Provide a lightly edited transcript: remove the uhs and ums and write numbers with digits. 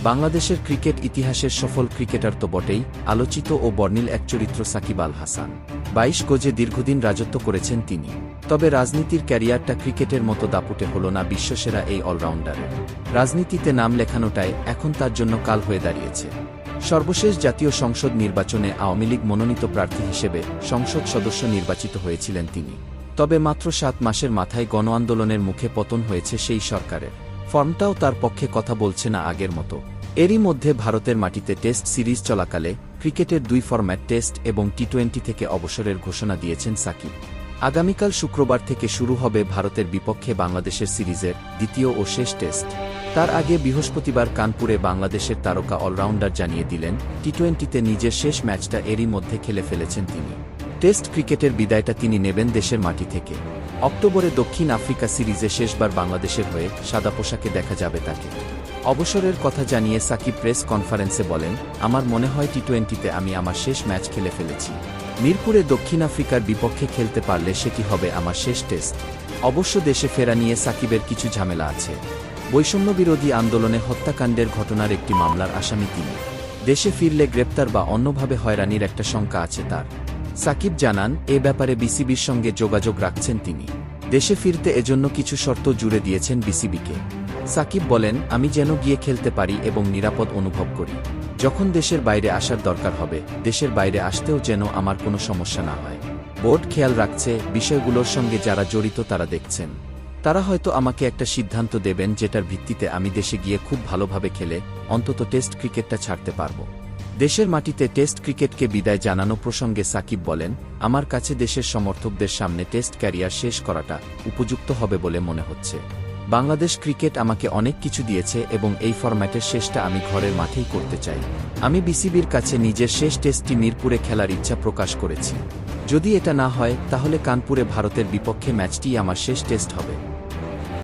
বাংলাদেশের ক্রিকেট ইতিহাসের সফল ক্রিকেটার তো বটেই, আলোচিত ও বর্ণিল এক চরিত্র সাকিব আল হাসান। ২২ গজে দীর্ঘদিন রাজত্ব করেছেন তিনি। তবে রাজনীতির ক্যারিয়ারটা ক্রিকেটের মতো দাপুটে হল না বিশ্বসেরা এই অলরাউন্ডারের। রাজনীতিতে নাম লেখানোটাই এখন তার জন্য কাল হয়ে দাঁড়িয়েছে। সর্বশেষ জাতীয় সংসদ নির্বাচনে আওয়ামী লীগ মনোনীত প্রার্থী হিসেবে সংসদ সদস্য নির্বাচিত হয়েছিলেন তিনি। তবে মাত্র ৭ মাসের মাথায় গণ আন্দোলনের মুখে পতন হয়েছে সেই সরকারের। ফর্মটাও তার পক্ষে কথা বলছে না আগের মতো। এরই মধ্যে ভারতের মাটিতে টেস্ট সিরিজ চলাকালে ক্রিকেটের ২ ফরম্যাট টেস্ট এবং টি-20 থেকে অবসরের ঘোষণা দিয়েছেন সাকিব। আগামীকাল শুক্রবার থেকে শুরু হবে ভারতের বিপক্ষে বাংলাদেশের সিরিজের দ্বিতীয় ও শেষ টেস্ট। তার আগে বৃহস্পতিবার কানপুরে বাংলাদেশের তারকা অলরাউন্ডার জানিয়ে দিলেন, টি-20তে নিজের শেষ ম্যাচটা এরই মধ্যে খেলে ফেলেছেন তিনি। টেস্ট ক্রিকেটের বিদায়টা তিনি নেবেন দেশের মাটি থেকে। অক্টোবরে দক্ষিণ আফ্রিকা সিরিজে শেষবার বাংলাদেশের হয়ে সাদা পোশাকে দেখা যাবে তাকে। অবসরের কথা জানিয়ে সাকিব প্রেস কনফারেন্সে বলেন, আমার মনে হয় টি-20তে আমি আমার শেষ ম্যাচ খেলে ফেলেছি। মিরপুরে দক্ষিণ আফ্রিকার বিপক্ষে খেলতে পারলে সেটি হবে আমার শেষ টেস্ট। অবশ্য দেশে ফেরা নিয়ে সাকিবের কিছু ঝামেলা আছে। বৈষম্যবিরোধী আন্দোলনে হত্যাকাণ্ডের ঘটনার একটি মামলার আসামি তিনি। দেশে ফিরলে গ্রেপ্তার বা অন্যভাবে হয়রানির একটা শঙ্কা আছে তার। সাকিব জানান, এ ব্যাপারে বিসিবির সঙ্গে যোগাযোগ রাখছেন তিনি। দেশে ফিরতে এজন্য কিছু শর্ত জুড়ে দিয়েছেন বিসিবিকে। সাকিব বলেন, আমি যেন গিয়ে খেলতে পারি এবং নিরাপদ অনুভব করি। যখন দেশের বাইরে আসার দরকার হবে, দেশের বাইরে আসতেও যেন আমার কোনো সমস্যা না হয়। বোর্ড খেয়াল রাখছে, বিষয়গুলোর সঙ্গে যারা জড়িত তারা দেখছেন। তারা হয়তো আমাকে একটা সিদ্ধান্ত দেবেন যেটার ভিত্তিতে আমি দেশে গিয়ে খুব ভালোভাবে খেলে অন্তত টেস্ট ক্রিকেটটা ছাড়তে পারব। দেশের মাটিতে টেস্ট ক্রিকেটকে বিদায় জানানো প্রসঙ্গে সাকিব বলেন, আমার কাছে দেশের সমর্থকদের সামনে টেস্ট ক্যারিয়ার শেষ করাটা উপযুক্ত হবে বলে মনে হচ্ছে। বাংলাদেশ ক্রিকেট আমাকে অনেক কিছু দিয়েছে এবং এই ফরম্যাটের শেষটা আমি ঘরের মাঠেই করতে চাই। আমি বিসিবির কাছে নিজের শেষ টেস্টটি মিরপুরে খেলার ইচ্ছা প্রকাশ করেছি। যদি এটা না হয় তাহলে কানপুরে ভারতের বিপক্ষে ম্যাচটিই আমার শেষ টেস্ট হবে।